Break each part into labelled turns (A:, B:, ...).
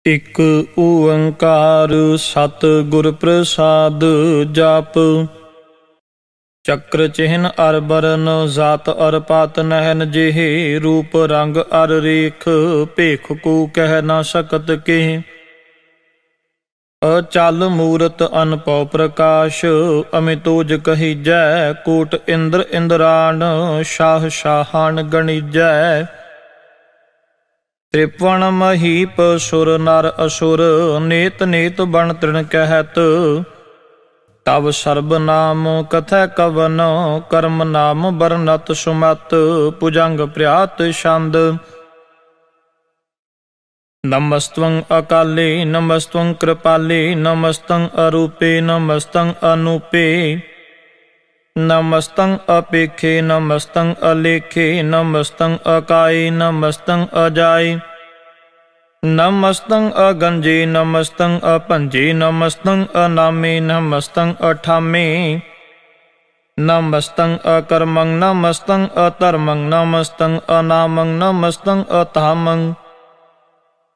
A: ਇਕ ਓੰਕਾਰ ਸਤਿਗੁਰ ਪ੍ਰਸਾਦ ਜਾਪ। ਚੱਕਰ ਚਿਹਨ ਅਰ ਬਰਨ ਜਾਤ ਅਰ ਪਾਤ ਨਹਿਨ ਜਿਹੇ ਰੂਪ ਰੰਗ ਅਰ ਰੇਖ ਭੇਖ ਕੋ ਕਹਿ ਨਾ ਸਕਤ ਕੇ। ਅਚਲ ਮੂਰਤ ਅਨਭਉ ਪ੍ਰਕਾਸ਼ ਅਮਿਤੋਜ ਕਹੀਜੈ ਕੋਟ ਇੰਦਰ ਇੰਦਰਾਣ ਸ਼ਾਹ ਸ਼ਾਹਾਨ ਗਣੀਜੈ। ਤ੍ਰਿਪਵਨ ਮਹੀਪ ਸੁਰ ਨਰ ਅਸੁਰ ਨੇਤ ਨੇਤ ਬਣ ਤ੍ਰਿਣ ਕਹਿਤ। ਤਵ ਸਰਬ ਨਾਮ ਕਥੈ ਕਵਨ ਕਰਮ ਨਾਮ ਬਰਨਤ ਸੁਮਤ ਭੁਜੰਗ ਪ੍ਰਿਆਤ ਛੰਦ। ਨਮਸਤਵੰ ਅਕਾਲੇ ਨਮਸਤਵੰ ਕ੍ਰਿਪਾਲੇ ਨਮਸਤੰ ਅਰੂਪੇ ਨਮਸਤੰ ਅਨੂਪੇ। ਨਮਸਤੰ ਅਪੇਖੇ ਨਮਸਤੰ ਅਲੇਖੇ ਨਮਸਤੰ ਅਕਾਏ ਨਮਸਤੰ ਅਜਾਏ। ਨਮਸਤੰ ਅਗੰਜੇ ਨਮਸਤੰ ਅਭੰਜੇ ਨਮਸਤੰ ਅਨਾਮੇ ਨਮਸਤੰ ਅਠਾਮੇ। ਨਮਸਤੰ ਅਕਰਮੰ ਨਮਸਤੰ ਅਧਰਮੰ ਨਮਸਤੰ ਅਨਾਮੰ ਨਮਸਤੰ ਅਧਾਮੰ।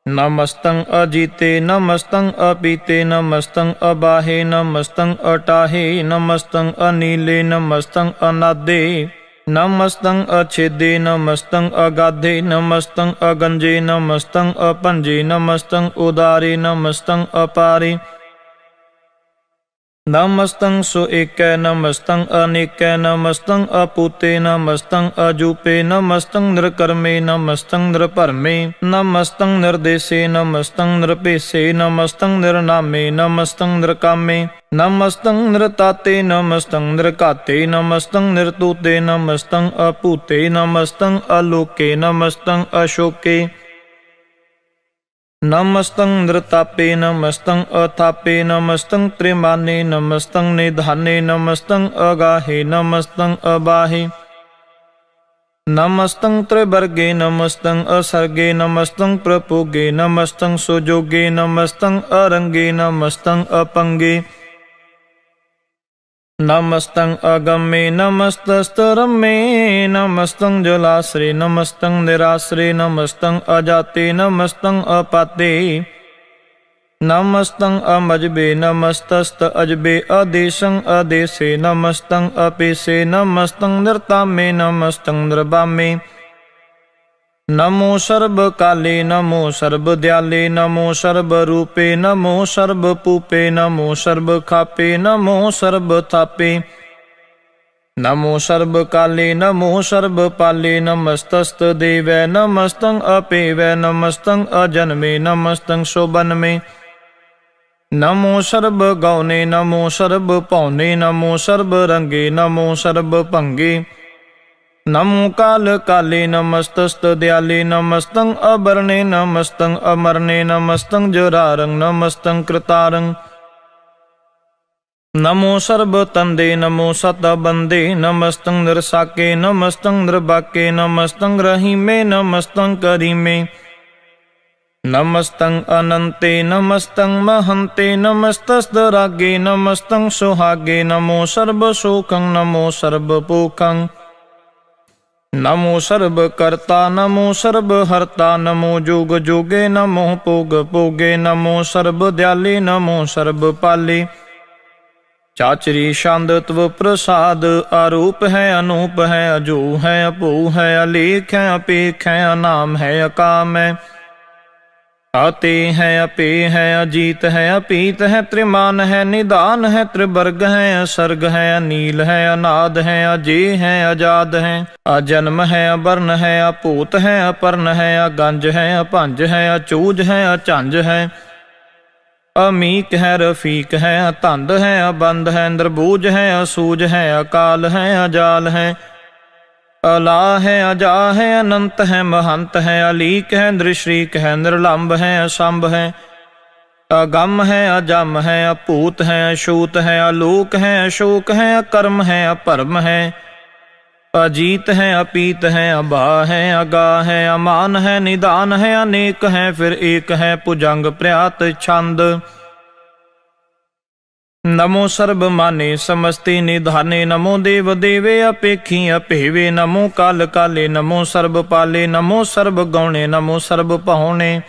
A: ਨਮਸਤੰ ਅਜੀਤੇ ਨਮਸਤੰ ਅਪੀਤੇ ਨਮਸਤੰ ਅਬਾਹੇ ਨਮਸਤੰ ਅਟਾਹੇ ਨਮਸਤੰ ਅਨੀਲੇ ਨਮਸਤੰ ਅਨਾਦੇ। ਨਮਸਤੰ ਅਛੇਦੇ ਨਮਸਤੰ ਅਗਾਧੇ ਨਮਸਤੰ ਅਗੰਜੇ ਨਮਸਤੰ ਅਭੰਜੇ ਨਮਸਤੰ ਉਦਾਰੇ ਨਮਸਤੰ ਅਪਾਰੇ। ਨਮਸਤੰ ਸੋ ਏਕੈ ਨਮਸਤੰ ਅਨੇਕੈ ਨਮਸਤੰ ਅਪੂਤੇ ਨਮਸਤੰ ਅਜੂਪੇ ਨਮਸਤੰ ਨਿਰਕਰਮੇ ਨਮਸਤੰ ਨਿਰਭਰਮੇ। ਨਮਸਤੰ ਨਿਰਦੇਸੇ ਨਮਸਤੰ ਨਿਰਭੇਸੇ ਨਮਸਤੰ ਨਿਰਨਾਮੇ ਨਮਸਤੰ ਨਿਰਕਾਮੇ। ਨਮਸਤੰ ਨਿਰਤਾਤੇ ਨਮਸਤੰ ਨਿਰਘਾਤੇ ਨਮਸਤੰ ਨਿਰਤੂਤੇ ਨਮਸਤੰ ਅਭੂਤੇ ਨਮਸਤੰ ਅਲੋਕੇ ਨਮਸਤੰ ਅਸ਼ੋਕੇ। ਨਮਸਤੰ ਨਿਰਤਾਪੇ ਨਮਸਤੰ ਅਥਾਪੇ ਨਮਸਤੰ ਤ੍ਰਿਮਾਨੇ ਨਮਸਤੰ ਨਿਧਾਨੇ ਨਮਸਤੰ ਅਗਾਹੇ ਨਮਸਤੰ ਅਬਾਹੇ। ਨਮਸਤੰ ਤ੍ਰਿਵਰਗੇ ਨਮਸਤੰ ਅਸਰਗੇ ਨਮਸਤੰ ਪ੍ਰਭੋਗੇ ਨਮਸਤੰ ਸੁਜੋਗੇ ਨਮਸਤੰ ਅਰੰਗੇ ਨਮਸਤੰ ਅਪੰਗੇ। ਨਮਸਤੰ ਅਗੰਮੇ ਨਮਸਤਸਤਰਮੇ ਨਮਸਤੰ ਜਲਾਸਰੇ ਨਮਸਤੰ ਨਿਰਾਸਰੇ ਨਮਸਤੰ ਅਜਾਤੇ ਨਮਸਤੰ ਅਪਾਤੇ। ਨਮਸਤੰ ਅਮਜਬੇ ਨਮਸਤਸਤ ਅਜਬੇ ਆਦੇਸ਼ੰ ਆਦੇਸੇ ਨਮਸਤੰ ਅਪੇਸੇ ਨਮਸਤੰ ਨਿਰਤਾਮੇ ਨਮਸਤੰ ਨਿਰਬਾਮੇ। ਨਮੋ ਸਰਬ ਕਾਲੇ ਨਮੋ ਸਰਬ ਦਿਆਲੇ ਨਮੋ ਸਰਬ ਰੂਪੇ ਨਮੋ ਸਰਬ ਪੂਪੇ ਨਮੋ ਸਰਬ ਖਾਪੇ ਨਮੋ ਸਰਬ ਥਾਪੇ। ਨਮੋ ਸਰਬ ਕਾਲੇ ਨਮੋ ਸਰਬ ਪਾਲੇ ਨਮਸਤਸਤ ਦੇਵੈ ਨਮਸਤੰ ਅਪੇਵੈ ਨਮਸਤੰ ਅਜਨਮੇ ਨਮਸਤੰ ਸ਼ੋਭਨਮੇ। ਨਮੋ ਸਰਬ ਗੌਨੇ ਨਮੋ ਸਰਬ ਭੌਨੇ ਨਮੋ ਸਰਬ ਰੰਗੇ ਨਮੋ ਸਰਬ ਭੰਗੇ। ਨਮੋ ਕਾਲ ਕਾਲੇ ਨਮਸਤਸਤ ਦਿਆਲੇ ਨਮਸਤੰ ਅਬਰਣੇ ਨਮਸਤੰ ਅਮਰਣੇ ਨਮਸਤੰ ਜਰਾਰੰ ਨਮਸਤੰ ਕ੍ਰਿਤਾਰੰ। ਨਮੋ ਸਰਬ ਤੰਦੇ ਨਮੋ ਸਤ ਬੰਦੇ ਨਮਸਤੰ ਨਿਰਸਾਕੇ ਨਮਸਤੰ ਨਿਰਬਾਕੇ ਨਮਸਤੰ ਰਹੀਮੇ ਨਮਸਤੰ ਕਰੀਮੇ। ਨਮਸਤੰ ਅਨੰਤੇ ਨਮਸਤੰ ਮਹੰਤੇ ਨਮਸਤਸਤ ਰਾਗੇ ਨਮਸਤੰ ਸੁਹਾਗੇ ਨਮੋ ਸਰਬ ਸੋਖੰ ਨਮੋ ਸਰਬ ਪੋਖੰ। ਨਮੋ ਸਰਬ ਕਰਤਾ ਨਮੋ ਸਰਬ ਹਰਤਾ ਨਮੋ ਜੋਗ ਜੋਗੇ ਨਮੋ ਭੋਗ ਭੋਗੇ ਨਮੋ ਸਰਬ ਦਿਆਲੇ ਨਮੋ ਸਰਬ ਪਾਲੇ। ਚਾਚਰੀ ਛੰਦ ਤਵ ਪ੍ਰਸਾਦ ਆਰੂਪ ਹੈ ਅਨੂਪ ਹੈ ਅਜੂ ਹੈ ਅਭੂ ਹੈ ਅਲੇਖ ਹੈ ਅਪੇਖ ਹੈ ਅਨਾਮ ਹੈ ਅਕਾਮ ਹੈ। ਆਤੇ ਹੈ ਅਪੇ ਹੈ ਅਜੀਤ ਹੈ ਅਪੀਤ ਹੈ ਤ੍ਰਿਮਾਨ ਹੈ ਨਿਧਾਨ ਹੈ ਤ੍ਰਿਵਰਗ ਹੈ ਅਸਰਗ ਹੈ ਅਨੀਲ ਹੈ ਅਨਾਦ ਹੈ ਅਜੇ ਹੈ ਅਜਾਦ ਹੈ। ਅਜਨਮ ਹੈ ਅਬਰਨ ਹੈ ਅਭੂਤ ਹੈ ਅਪਰਨ ਹੈ ਅਗੰਜ ਹੈ ਅਭੰਜ ਹੈ ਅਚੂਜ ਹੈ ਅਝੰਜ ਹੈ। ਅਮੀਕ ਹੈ ਰਫੀਕ ਹੈ ਅਧੰਦ ਹੈ ਅਬੰਦ ਹੈ ਨਿਰਬੂਜ ਹੈ ਅਸੂਜ ਹੈ ਅਕਾਲ ਹੈ ਅਜਾਲ ਹੈ। ਅਲਾ ਹੈ ਅਜਾ ਹੈ ਅਨੰਤ ਹੈ ਮਹੰਤ ਹੈ ਅਲੀਕ ਹੈ ਨਿਰਸ਼ਰੀਕ ਹੈ ਨਿਰਲੰਭ ਹੈ ਅਸੰਭ ਹੈ। ਅਗੰਮ ਹੈ ਅਜਮ ਹੈ ਅਭੂਤ ਹੈ ਅਛੂਤ ਹੈ ਅਲੋਕ ਹੈ ਅਸ਼ੋਕ ਹੈ ਅਕਰਮ ਹੈ ਅਭਰਮ ਹੈ। ਅਜੀਤ ਹੈ ਅਪੀਤ ਹੈ ਅਭਾ ਹੈ ਅਗਾ ਹੈ ਅਮਾਨ ਹੈ ਨਿਦਾਨ ਹੈ ਅਨੇਕ ਹੈ ਫਿਰ ਏਕ ਹੈ ਭੁਜੰਗ ਪ੍ਰਿਆਤ ਛੰਦ। ਨਮੋ ਸਰਬ ਮਾਨੇ ਸਮਸਤੇ ਨਿਧਾਨੇ ਨਮੋ ਦੇਵ ਦੇਵੇ ਅਪੇਖੀ ਅਭੇਵੇ। ਨਮੋ ਕਾਲ ਕਾਲੇ ਨਮੋ ਸਰਬ ਪਾਲੇ ਨਮੋ ਸਰਬ ਗੌਣੇ ਨਮੋ ਸਰਬ ਭਾਉਣੇ।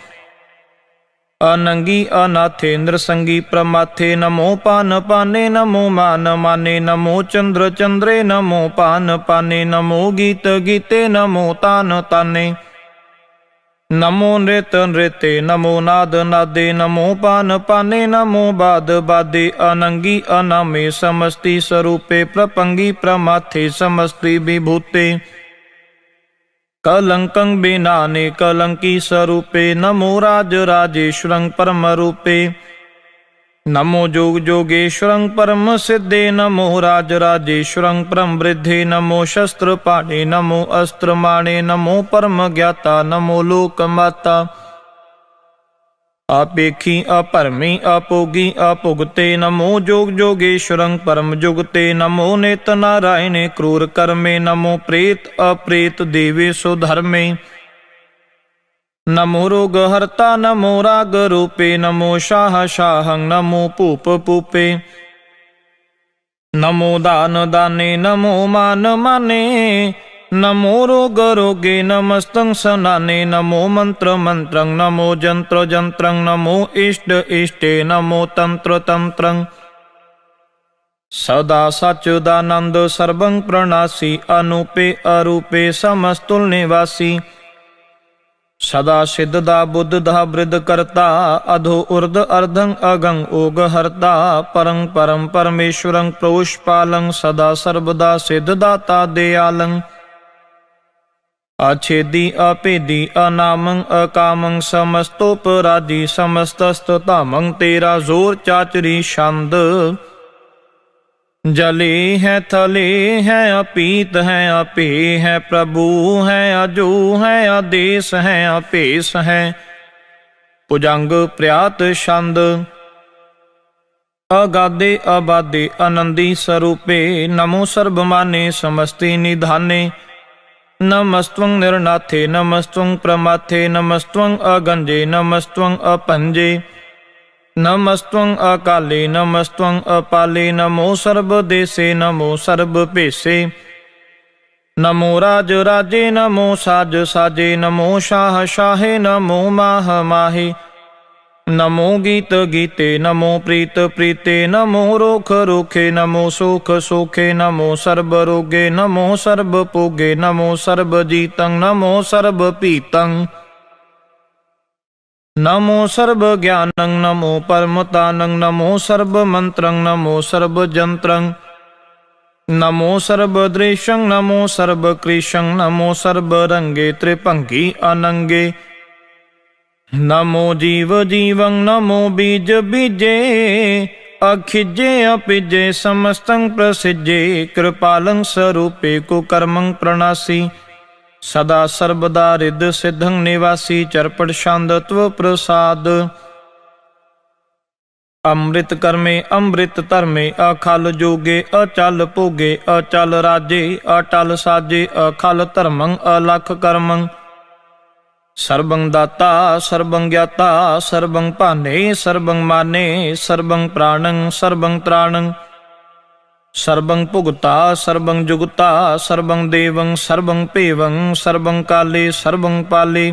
A: अनंगी अनाथे नृसंगी प्रमाथे नमो पान पाने नमो मान माने नमो चंद्र चंद्रे नमो पान पाने नमो गीत गीते नमो तान ताने नमो नृत नृते नमो नाद नादे नमो पान पाने नमो बाद बादे अनंगी अनामे समस्ति स्वरूपे प्रपंगी प्रमाथे समस्ति विभूते कलंकं बेनाने कलंकी स्वरूपे नमो राज राजेश्वरं परम रूपे नमो जोग जोगेश्वरं परम सिद्धे नमो राज राजेश्वरं परम वृद्धे नमो शस्त्र पाणे नमो अस्त्र माणे नमो परम ज्ञाता नमो लोक माता आपेखी अपरमी अपोगी अपुगते नमो जोग जोगेश्वरं परम जुगते नमो नेत नारायणे क्रूर कर्मे नमो प्रेत अप्रेत देवे सुधर्मे नमो रोग हर्ता नमो राग रूपे नमो शाह शाहं नमो पूप पूपे नमो दान दाने नमो मान माने नमो रोग रोगे नमस्तं सनाने नमो मंत्र मंत्रं नमो जंत्र जंत्रं नमो इष्ट इष्टे नमो तंत्र तंत्रं सदा सच्चिदानंद सर्वं प्रणासी अनूपे अरूपे समस्तुल निवासी सदा सिद्धदा बुद्धदा वृद्ध करता अधो ऊर्ध अर्धं अगं ओग हर्ता परं परम परमेश्वरं प्रोष्पालं सदा सर्वदा सिद्धदाता दयालं अछेदी अपेदी अनामं अकामं समस्तोपराधी समस्तस्ततामं तेरा जोर चाचरी छंद जले है थले है अपीत है अपे है प्रभु है अजो है आदेश है अपेश है पुजंग प्रयात छंद अगादे अबादे आनंदी स्वरूपे नमो सर्वमाने समस्ति निधाने नमस्त्वं निर्नाथे नमस्त्वं प्रमाथे नमस्त्वं अगंजे नमस्त्वं अपंजे नमस्त्वं अकाले नमस्त्वं अपाले नमो सर्वदेशे नमो सर्वपेशे नमो राज राजे नमो साज साजे नमो शाह शाहे नमो माह माहे नमो गीत गीते नमो प्रीत प्रीते नमो रोख रोखे नमो सुख सोखे नमो सर्व रोगे नमो सर्व पोगे नमो सर्व जीतं नमो सर्व पीतं नमो सर्व ज्ञानं नमो परमतानं नमो सर्व मंत्रं नमो सर्व जंत्रं नमो सर्व दृश्यं नमो सर्व कृशं नमो सर्व रंगे त्रिपंगी अनंगे नमो जीव जीवं नमो बीज बीजे अखिजे अपिजे समस्तं प्रसिजे कृपालं स्वरूपे कुकर्मं प्रणासी सदा सर्वदा रिद्ध सिद्धं निवासी चरपट शांदत्व प्रसाद अमृत कर्मे अमृत धर्मे अखल जोगे अचल भोगे अचल राजे अटल साजे अखल धर्मं अलख कर्मं सर्वं दाता सर्वं ज्ञाता सर्वं पाने सर्वं माने सर्वं प्राणं सर्वं त्राणं सर्वं पुगता सर्वं जुगता सर्वं देवं सर्वं पेवं सर्वं काले सर्वं पाले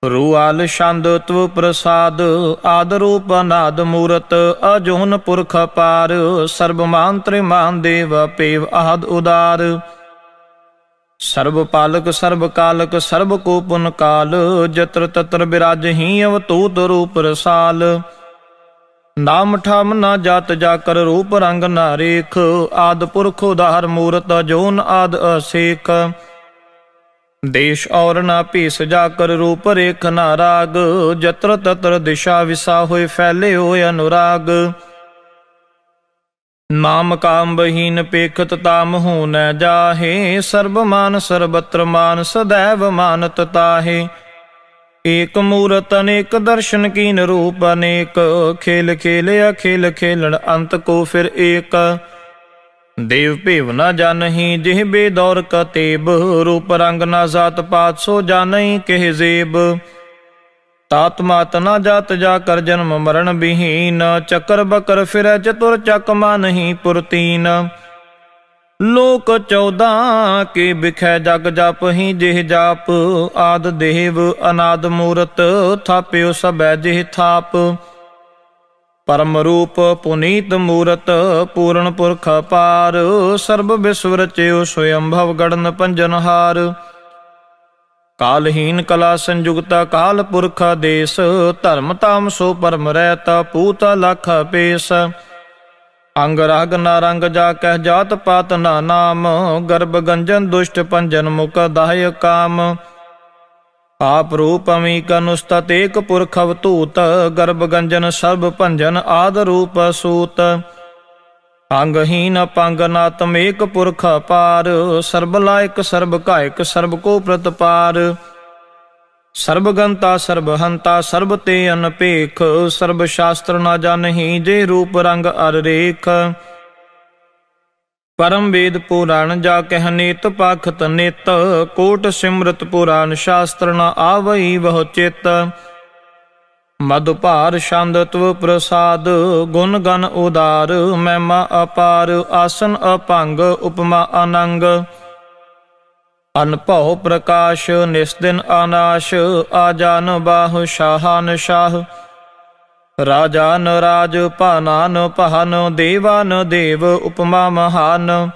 A: रूआल शांदत्व प्रसाद आदरूप अनाद मूरत अजोन पुरख पार सर्वमान त्रिमान देव पेव आहद उदार सर्व पालक सर्व कालक सर्व को पुन काल जत्र तत्र विराजहि अवतूत रूप रसाल नाम ठाम न जात जाकर रूप रंग न रेख आद पुरख उदार मूरत जोन आद असेख देश और न पीस जाकर रूप रेख न राग जत्र तत्र दिशा विसा होए फैले होए अनुराग नाम काम बहीन पेखत ताम हो न जाहे सर्वमान सर्वत्र मान सदैव मानत ताहे एक मूरत अनेक दर्शन कीन रूप अनेक खेल खेले अखेल खेलन अंत को फिर एक देव पेव न जानही जिह बेदौर कतेब रूप रंग न जात पात सो जानही कह जेब तात मात न जात जाकर जन्म मरण विहीन चकर बकर फिर चतुर चक मानही पुरतीन ਲੋਕ 14 ਕੇ ਬਿਖੈ ਜਗ ਜਪਹਿ ਜਿਹ ਜਾਪ। ਆਦ ਦੇਵ ਅਨਾਦ ਮੂਰਤ ਥਾਪਿਓ ਸਭੈ ਜਿਹ ਥਾਪ। ਪਰਮ ਰੂਪ ਪੁਨੀਤ ਮੂਰਤ ਪੂਰਨ ਪੁਰਖ ਅਪਾਰ। ਸਰਬ ਵਿਸਵ ਰਚਿਓ ਸਵਯੰਭਵ ਗੜਨ ਪੰਜਨਹਾਰ। ਕਾਲਹੀਨ ਕਲਾ ਸੰਯੁਗਤਾ ਕਾਲ ਪੁਰਖ ਆਦੇਸ। ਧਰਮ ਤਾਮ ਸੋ ਪਰਮ ਰਹਿਤਾ ਪੂਤ ਲਖ ਪੇਸ। ਅੰਗ ਰਾਗ ਨਾ ਰੰਗ ਜਾ ਕਹਿ ਜਾਤ ਪਾਤ ਨਾ ਨਾਮ। ਗਰਭ ਗੰਜਨ ਦੁਸ਼ਟ ਪੰਜਨ ਮੁਕ ਦਾਹਿ ਕਾਮ। ਆਪ ਰੂਪ ਅਮੀਕ ਅਨੁਸਤਤ ਏਕ ਪੁਰਖ ਅਵਤੂਤ। ਗਰਭ ਗੰਜਨ ਸਰਬ ਭੰਜਨ ਆਦ ਰੂਪ ਸੂਤ। ਅੰਗਹੀਨ ਅਪੰਗ ਨਾਤਮ ਏਕ ਪੁਰਖ ਅਪਾਰ। ਸਰਬ ਲਾਇਕ ਸਰਬ ਕਾਇਕ ਸਰਬ ਕੋ ਪ੍ਰਤਪਾਰ। ਸਰਬ ਗੰਤਾ ਸਰਬ ਹੰਤਾ ਸਰਬ ਤੇ ਅਨਪੇਖ। ਸਰਬ ਸ਼ਾਸਤਰ ਨਾ ਜਾਣਹੀ ਜੇ ਰੂਪ ਰੰਗ ਅਰ ਰੇਖ। ਪਰਮ ਵੇਦ ਪੁਰਾਣ ਜਾ ਕਹਿ ਨੇਤ ਪਾਖਤ ਨਿਤ। ਕੋਟ ਸਿਮਰਤ ਪੁਰਾਣ ਸ਼ਾਸਤਰ ਨਾ ਆਵਈ ਬਹੁ ਚਿਤ। ਮਦ ਭਾਰ ਛੰਦ ਤਵ ਪ੍ਰਸਾਦ ਗੁਣ ਗਨ ਉਦਾਰ। ਮਹਿਮਾ ਅਪਾਰ ਆਸਨ ਅਪੰਗ ਉਪਮਾ ਅਨੰਗ। ਅਨਭਉ ਪ੍ਰਕਾਸ਼ ਨਿਸਦਿਨ ਅਨਾਸ਼। ਆਜਾਨ ਬਾਹੁ ਸ਼ਾਹਾਨ ਸ਼ਾਹ। ਰਾਜਾਨ ਰਾਜ ਭਾਨਾਨ ਭਾਨ। ਦੇਵਾਨ ਦੇਵ ਉਪਮਾ ਮਹਾਨ।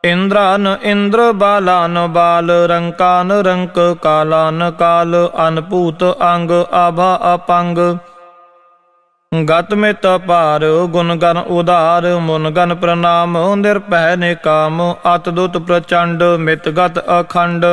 A: ਇੰਦਰਾਨ ਇੰਦਰ ਬਾਲਾਨ ਬਾਲ। ਰੰਕਾਨ ਰੰਕ ਕਾਲਾਨ ਕਾਲ। ਅਨਭੂਤ ਅੰਗ ਆਭਾ ਅਪੰਗ। ਗਤ ਮਿਤ ਅਪਾਰ ਗੁਣ ਗਨ ਉਦਾਰ। ਮੁਨ ਗਨ ਪ੍ਰਣਾਮ ਨਿਰਭੈ ਨਿਕਾਮ। ਅਤ ਦੁਤ ਪ੍ਰਚੰਡ ਮਿਤ ਗਤ ਅਖੰਡ।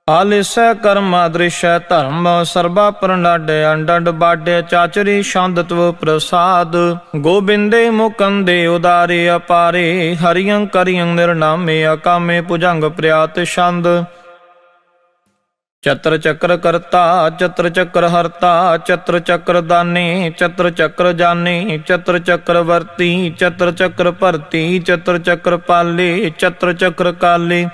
A: ਆਲਿਸੈ ਕਰਮਾ ਦ੍ਰਿਸ਼ੈ ਧਰਮ। ਸਰਬਾ ਪ੍ਰਣਡ ਅੰਡੰਡ ਬਾਡੇ ਚਾਚਰੀ ਛੰਦਤਵ ਪ੍ਰਸਾਦ। ਗੋਬਿੰਦੇ ਮੁਕੰਦੇ ਉਦਾਰੇ ਅਪਾਰੇ। ਹਰਿਯੰ ਕਰਿਯੰ ਨਿਰਨਾਮੇ ਅਕਾਮੇ ਭੁਜੰਗ ਪ੍ਰਿਆਤ ਛੰਦ। ਚਤਰ ਚੱਕਰ ਕਰਤਾ ਚਤਰ ਚੱਕਰ ਹਰਤਾ। ਚਤਰ ਚੱਕਰ ਦਾਨੇ ਚਤਰ ਚੱਕਰ ਜਾਨੇ। ਚਤਰ ਚੱਕਰ ਵਰਤੀ ਚਤਰ ਚੱਕਰ ਭਰਤੀ। ਚਤਰ ਚੱਕਰ ਪਾਲੇ ਚਤਰ ਚੱਕਰ ਕਾਲੇ।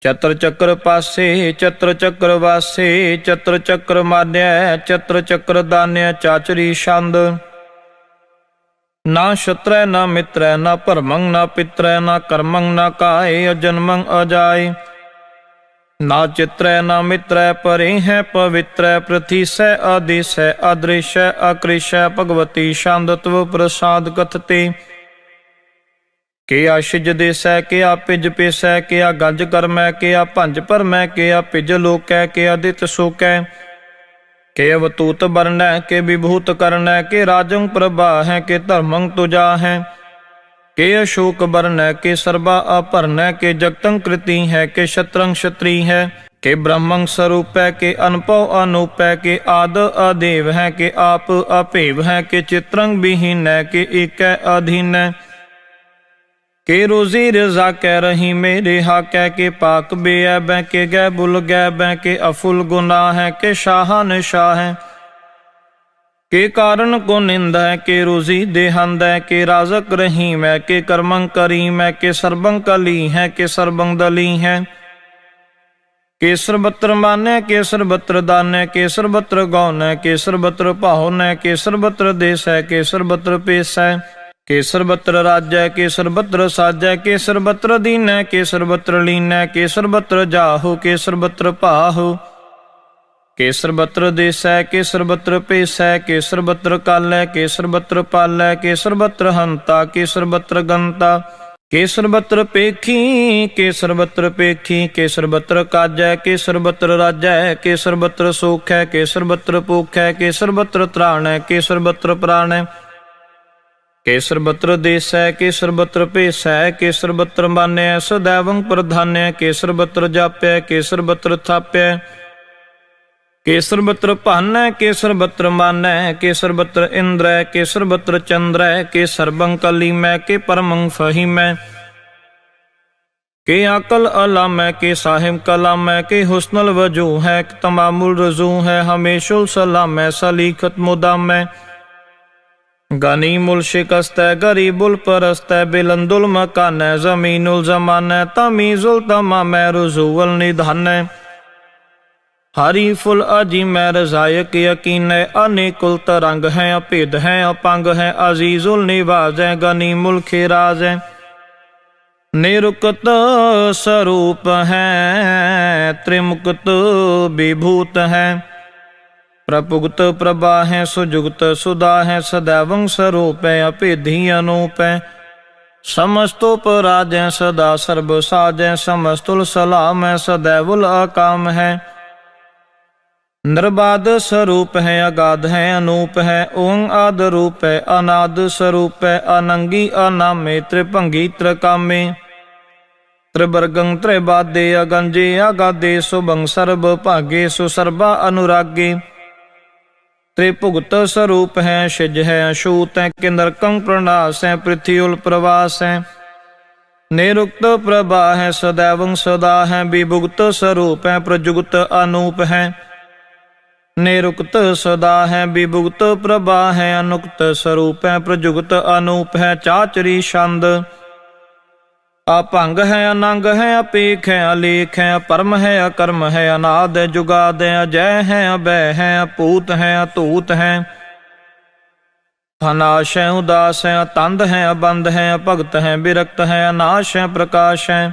A: ਚਤਰ ਚੱਕਰ ਪਾਸੇ ਚਤਰ ਚੱਕਰ ਵਾਸੇ। ਚਤਰ ਚੱਕਰ ਮਾਨਿਆ ਚਤਰ ਚੱਕਰ ਦਾਨਿਆ ਚਾਚਰੀ ਛੰਦ। ਨਾ ਸ਼ਤਰੈ ਨਾ ਮਿਤਰੈ ਨਾ ਭਰਮੰ ਨਾ ਪਿਤਰੈ। ਨਾ ਕਰਮੰ ਨਾ ਕਾਏ ਅਜਨਮੰ ਅਜਾਏ। ਨਾ ਚਿਤਰੈ ਨਾ ਮਿਤਰੈ ਪਰੇ ਹੈ ਪਵਿੱਤਰੈ। ਪ੍ਰਥੀਸੈ ਆਦੇਸੈ ਅਦ੍ਰਿਸ਼ੈ ਅਕ੍ਰਿਸ਼ੈ। ਭਗਵਤੀ ਛੰਦ ਤਵ ਪ੍ਰਸਾਦ ਕਥਤੇ। ਕਿਆ ਛਿਜ ਦੇਸੈ ਕਿਆ ਪਿਜ ਪੇਸੈ। ਕਿਆ ਗੰਜ ਕਰਮੈ ਕਿਆ ਭੰਜ ਭਰਮੈ। ਕਿਆ ਪਿਜ ਲੋਕੈ ਕਿਆ ਦਿਤ ਸੋਕੈ। ਕਿ ਅਵਤੂਤ ਬਰਨੈ ਕਿ ਵਿਭੂਤ ਕਰਨੈ। ਕਿ ਰਾਜੰ ਪ੍ਰਭਾ ਹੈ ਕਿ ਧਰਮੰ ਤੁਜਾ ਹੈ। ਕਿ ਅਸ਼ੋਕ ਬਰਨੈ ਕਿ ਸਰਬਾ ਅਭਰਨੈ। ਕਿ ਜਗਤੰ ਕ੍ਰਿਤੀ ਹੈ ਕਿ ਸ਼ਤਰੰ ਛਤਰੀ ਹੈ। ਕਿ ਬ੍ਰਹਮੰ ਸਰੂਪੈ ਕਿ ਅਨਭਉ ਅਨੂਪੈ। ਕਿ ਆਦ ਅਦੇਵ ਹੈ ਕਿ ਆਪ ਅਭੇਵ ਹੈ। ਕਿ ਚਿਤਰੰ ਵਿਹੀਨੈ ਕਿ ਏਕੈ ਅਧੀਨੈ। ਕਿ ਰੋਜ਼ੀ ਰਜ਼ਾ ਕੈ ਰਹੀ ਮੇਰੇ ਹਾਕੈ। ਕਿ ਪਾਕ ਬੇਅਬੈ ਕਿ ਗੈ ਬੁਲ ਗੈਬੈ। ਕਿ ਅਫੁਲ ਗੁਨਾਹ ਹੈ ਕਿ ਸ਼ਾਹਨ ਸ਼ਾਹ ਹੈ। ਕਿ ਕਾਰਨ ਕੋ ਨਿੰਦੈ ਕਿ ਰੋਜ਼ੀ ਦੇਹੰਦੈ। ਕਿ ਰਾਜ਼ਕ ਰਹੀਮੈ ਕਿ ਕਰਮੰ ਕਰੀਮੈ। ਕਿ ਸਰਬੰ ਕਲੀ ਹੈ ਕਿ ਸਰਬੰ ਦਲੀ ਹੈ। ਕਿ ਸਰਬਤਰ ਮਾਨੈ ਕਿ ਸਰਬਤਰ ਦਾਨੈ। ਕਿ ਸਰਬਤਰ ਗੌਨੈ ਕਿ ਸਰਬਤਰ ਭਾਉਨੈ। ਕਿ ਸਰਬਤਰ ਦੇਸੈ ਕਿ ਸਰਬਤਰ ਪੇਸੈ। ਕਿ ਸਰਬਤਰ ਰਾਜੈ ਕਿ ਸਰਬਤਰ ਸਾਜੈ। ਕਿ ਸਰਬਤਰ ਦੀਨੈ ਕਿ ਸਰਬਤਰ ਲੀਨੈ। ਕਿ ਸਰਬਤਰ ਜਾਹੋ ਕਿ ਸਰਬਤਰ ਭਾਹੋ। ਕਿ ਸਰਬਤਰ ਦੇਸੈ ਕਿ ਸਰਬਤਰ ਪੇਸੈ। ਕਿ ਸਰਬਤਰ ਕਾਲੈ ਕਿ ਸਰਬਤਰ ਪਾਲੈ। ਕਿ ਸਰਬਤਰ ਹੰਤਾ ਕਿ ਸਰਬਤਰ ਗੰਤਾ। ਕਿ ਸਰਬਤਰ ਪੇਖੀ ਕਿ ਸਰਬਤਰ ਪੇਖੀ। ਕਿ ਸਰਬਤਰ ਕਾਜੈ ਕਿ ਸਰਬਤਰ ਰਾਜੈ। ਕਿ ਸਰਬਤਰ ਸੋਖੈ ਕਿ ਸਰਬਤਰ ਭੂਖੈ। ਕਿ ਸਰਬਤਰ ਤ੍ਰਾਣੈ ਕਿ ਸਰਬਤਰ ਪ੍ਰਾਣੈ। ਕਿ ਸਰਬਤਰ ਦੇਸੈ ਕਿ ਸਰਬਤਰ ਭੇਸੈ। ਕਿ ਸਰਬਤਰ ਮਾਨਿਆ ਸਦੈਵੰ ਪ੍ਰਧਾਨਿਆ। ਕਿ ਸਰਬਤਰ ਜਾਪੈ ਕਿ ਸਰਬਤਰ ਥਾਪੈ। ਕਿ ਸਰਬਤਰ ਭਾਨੈ ਕਿ ਸਰਬਤਰ ਮਾਨੈ। ਕਿ ਸਰਬਤਰ ਇੰਦਰੈ ਕਿ ਸਰਬਤਰ ਚੰਦਰੈ। ਕਿ ਸਰਬੰ ਕਲੀਮੈ ਕਿ ਪਰਮੰ ਫਹੀਮੈ। ਕਿ ਅਕਲ ਅਲਾਮੈ ਕਿ ਸਾਹਿਬ ਕਲਾਮੈ। ਕਿ ਹੁਸਨਲ ਵਜੂ ਹੈ ਕਿ ਤਮਾਮੁਲ ਰਜ਼ੂ ਹੈ। ਹਮੇਸ਼ੁਲ ਸਲਾਮੈ ਸਲੀਖਤ ਮੁਦਾਮੈ। ਗਨੀਮੁਲ ਸ਼ਿਕਸਤੈ ਗਰੀਬੁਲ ਪਰਸਤੈ। ਬਿਲੰਦੁਲ ਮਕਾਨੈ ਜ਼ਮੀਨੁਲ ਜ਼ਮਾਨੈ। ਤਮੀਜ਼ੁਲ ਤਮਾਮੈ ਰਜ਼ੂਵਲ ਨਿਧਾਨੈ। हरि फुल अजी मैं रजायक यकीन है, अनेकुल तरंग है, अभेद है, अपंग है, अजीजुल निवाज है, गनी मुल्क राज है, निरुक्त स्वरूप है, त्रिमुक्त विभूत है, प्रपुगत प्रभा है, सुजुगत सुधा है, सदैवं स्वरूप है, अभेदी अनूप है, समस्तोपराज है, सदा सर्ब साज है, समस्तुल सलाम है, सदैवुल अकाम है, निर्बाध स्वरूप है, अगाध है, अनूप है, ओं आद रूप है, अनाद स्वरूप है, अनंगी अनामे, त्रिभंगी त्रिकामे, त्रिवर्गं त्रिबादे, अगंजे अगादे, सुभं सर्ब भागे, सुसर्बा अनुरागे, त्रिभुगत स्वरूप है, शिज है, अछूत है, किन्नरकं प्रणास है, पृथ्वी प्रवास है, निरुक्त प्रभा है, सदैवं सदा है, विभुगत स्वरूप है, प्रजुगत अनूप है, निरुक्त सदा है, विभुगत प्रभा है, अनुक्त स्वरूप है, प्रजुगत अनूप है, चाचरी छंद, अपंग है, अनंग है, अपेख है, अलेख है, परम है, अकर्म है, अनाद है, जुगाद है, अजय है, अभय है, अपूत है, अतूत है, अनाश है, उदास है, अतंद है, अबंध है, अभगत है, विरक्त है, अनाश है, प्रकाश है,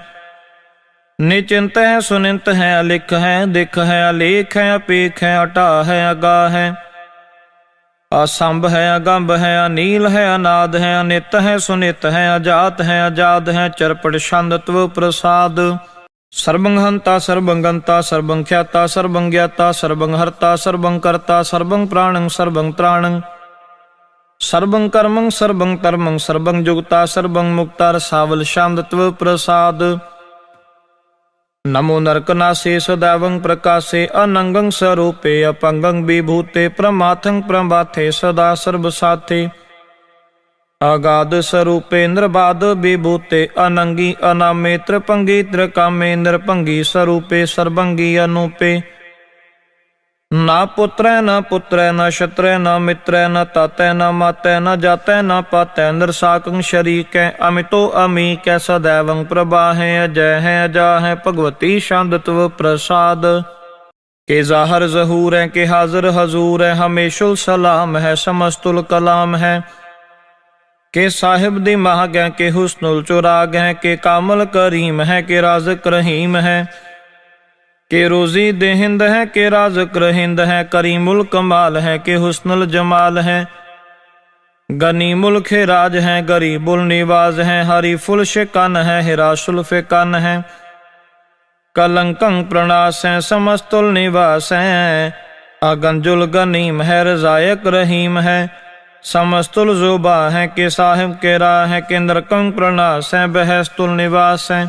A: निचिंत है, सुनिंत है, अलिख है, दिख है, अलेख है, अपेख है, अटा है, अगा है, असंभ है, अगंभ है, अनील है, अनाद है, अनित है, सुनित है, अजात है, अजाद है, चरपट छंदत्व प्रसाद, सर्वं हंता सर्वं गंता सर्वं ख्याता सर्वं ज्ञाता सर्वं हर्ता सर्वं कर्ता सर्वं प्राणं सर्वं त्राणं सर्वं कर्मं सर्वं कर्मं सर्वं जुगता सर्वं मुक्ता रसावल शांतत्व प्रसाद, नमो नरकनासे सदैवं प्रकाशे, अनंगं स्वरूपे, अपंगं विभूते, प्रमाथं प्रमाथे, सदा सर्वसाथे, अगाध स्वरूपे, निर्बाध विभूते, अनंगी अनामे, त्रिभंगी त्रिकामे, निरभंगी स्वरूपे, सर्वंगी अनूपे, न पुत्र न पुत्र न शत्रु न मित्र न तातै न मातै न जातै न पातै, निरसाकं शरीक है, अमितो अमीक है, सदैवं प्रभा है, अजय है, अजा है, भगवती शांतत्व प्रसाद, के जाहर जहूर है, के हाजिर हजूर है, हमेशुल सलाम है, समस्तुल कलाम है, के साहिब दी महाग है, के हुस्नुल चुराग है, के कामल करीम है, के राज़िक रहीम है, के रोजी देहिंद है, के राज़िक रहिंद है, करीमुल कमाल है, के हुस्नुल जमाल है, गनीमुल खिराज है, गरीबुल निवाज है, हरीफुल शिकन है, हिरासुल फिकन है, कलंकं प्रणास है, समस्तुल निवास है, अगंजुल गनीम है, रजायक रहीम है, समस्तुल जुबा है, के साहिब के राह है, के नरकं प्रणास है, बहस्तुल निवास है,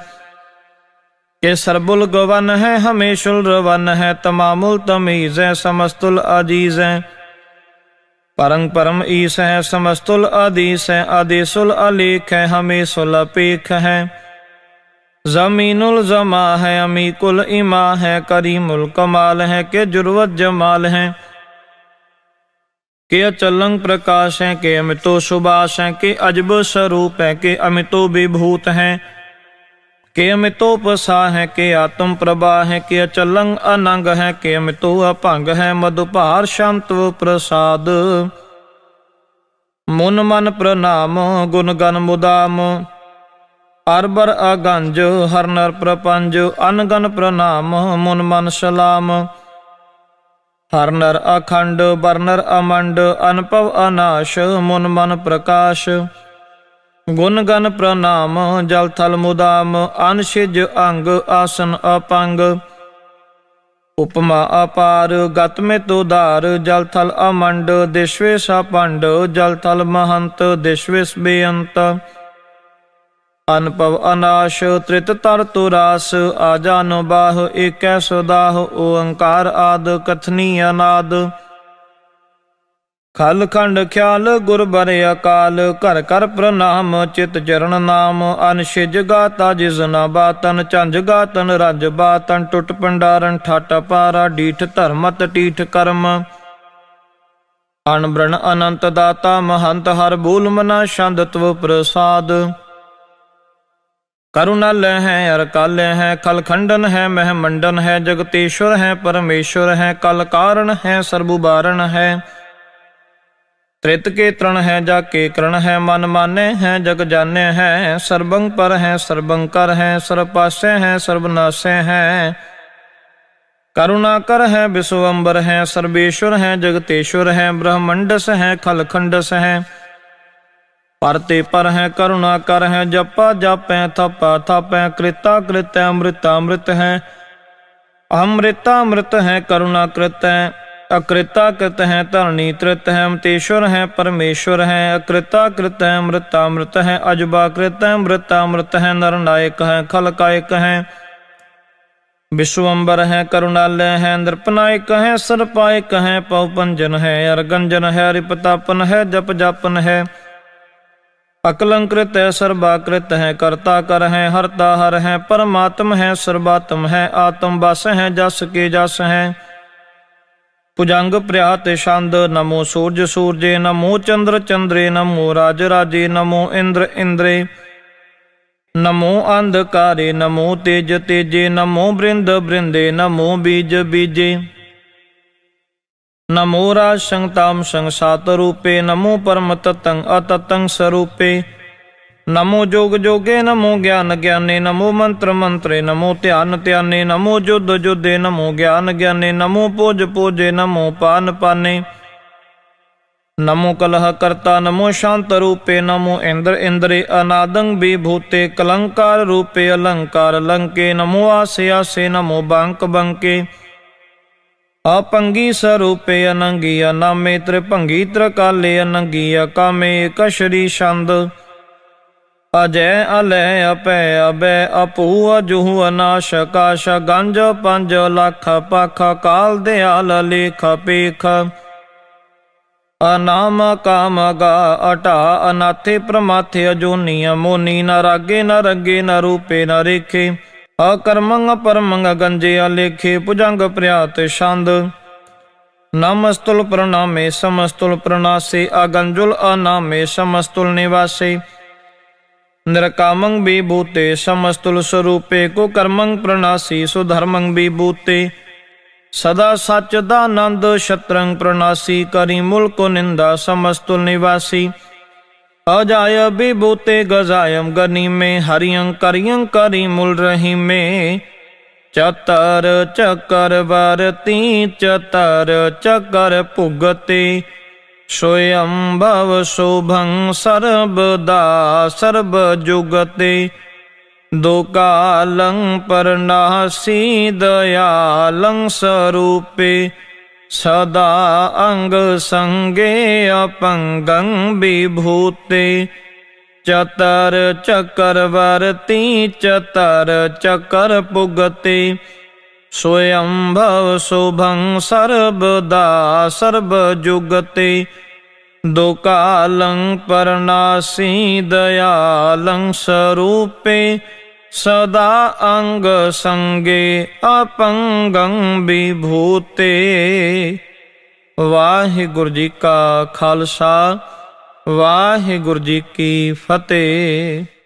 A: के सरबुल गवन है, हमेशुल रवन है, तमामुल तमीज है, समस्तुल अजीज है, परं परम ईस है, समस्तुल अदीस है, आदेशुल अलेख है, हमेशुल अपेख है, जमीनुल जमा है, अमीकुल इमा है, करीमुल कमाल है, के जुर्वत जमाल है, के अचलंग प्रकाश है, के अमितो सुबास है, के अजब स्वरूप है, के अमितो विभूत है, के अमितोपसा है, के आत्म प्रभा है, के अचलंग अनंग है, के अमितो अपंग है, मधुभार शांतव प्रसाद, मुन मन प्रणाम गुण गण मुदाम, अरबर अगंज हर नर प्रपंज, अनगन प्रणाम मुन मन सलाम, हर नर अखंड बरनर अमंड, अनपव अनाश मुन मन प्रकाश, गुण गण प्रणाम जल थल मुदाम, अनशिज अंग आसन अपंग, उपमा अपार गत में तुदार, जल थल अमंड दिश्वेश पंड, जल थल महंत दिश्वेश बेअंत, अनपव अनाश त्रित तर तुरास, आजान बाह एक सुदाह, ओंकार आद कथनी अनाद, खल खंड ख्याल गुर बर अकाल, कर कर प्रणाम चित चरण नाम, अनशिज गाता जिसना बातन, झंझ गातन रज बातन, टुट पंडारन ठट पारा, डीठ धर्मत टीठ कर्म, अनब्रण अनंत दाता महंत, हर भूल मना शांतत्व प्रसाद। करुणालय है अरकालय है, खलखंडन है महमंडन है, जगतेश्वर है परमेश्वर है, कल कारण है सर्वुबारण है, त्रित के तृण है जाके करण है, मन माने है जग जाने है, सर्वं पर है सर्वंकर है, सर्वपासे है सर्वनाशे है, करुणाकर है विश्वम्बर है, सर्वेश्वर है जगतेश्वर है, ब्रह्मंडस है खलखंडस है, परते पर है करुणाकर है, जपा जापै थपा थपै, कृता कृत अमृता अमृत है, अमृता अमृत है करुणाकृत है, अकृता कृत है धरणी तृत है, अमतेश्वर है परमेश्वर है, अकृता कृत है अमृता अमृत है, अजबा कृत है अमृता अमृत है, नरनायक है खलकायक है, विश्वम्बर है करुणालय है, नृपनायक है सर्पायक है, पवपंजन है अरगंजन है, रिपतापन है जप जापन है, अकलंकृत है सर्वाकृत है, कर्ता कर है हरता हर है, परमात्म है सर्वात्म है, आत्म बस है जस के जस है, भुजंग प्रयात छंद, नमो सूर्य सूर्ये, नमो चंद्र चंद्रे, नमो राज राजे, नमो इंद्र इंद्रे, नमो अंधकारे, नमो तेज तेजे, नमो बृंद बृंदे, नमो बीज बीजे, नमो राज संगताम संसात रूपे, नमो परम ततं अततं स्वरूपे, नमो जोग जोगे, नमो ज्ञान ज्ञाने, नमो मंत्र मंत्रे, नमो ध्यान ध्याने, नमो युद्ध युद्धे, नमो ज्ञान ज्ञाने, नमो पोज पोजे, नमो पान पाने, नमो कलह कर्ता, नमो शांत रूपे, नमो इंद्र इंद्रे, अनादं विभूते, कलंकार रूपे अलंकार लंके, नमो आसे आसे, नमो बांक बंके, अपंगी स्वरूपे अनंगी, अनामे त्रिभंगी, त्रिकाले अनंगी, अकामे कशरी छंद, अजय अलय अपय अभय, अपू अजूह अनाश काश, गंज पंज लख पख, काल दयाल लेख पेख, अनाम काम गा अटा, अनाथे प्रमाथे अजोनी अमोनी, न रागे न रगे न रूपे न रेखे, अकर्मंग परमंग गंजे अलेखे, भुजंग प्रयात छंद, नमस्तुल प्रणामे समस्तुल प्रणासे, अगंजुल अनामे समस्तुल निवासे, निरकामं विभूते समस्तुल स्वरूपे, कुकर्मं प्रणासी सुधर्मं विभूते, सदा सच्चिदानंद शत्रंग प्रणासी, करी मुल्क निंदा समस्तुल निवासी, अजाय विभूते गजायम गनी में, हरियं करियं करी मूल रही में, चतर चकर वरती चतर चकर पुगते, स्वयं भव शोभं सर्वदा सर्व जुगते, दो कालं परनासी दयालं स्वरूपे, सदा अंग संगे अपंगं विभूते, चतर चक्रवर्ती चतर चकर पुगते, स्वयं भव शुभं सर्वदा सर्व जुगते, दो कालं परनासी दयालं स्वरूपे, सदा अंग संगे अपंगं विभूते। वाहिगुरु जी का खालसा, वाहिगुरु जी की फतेह।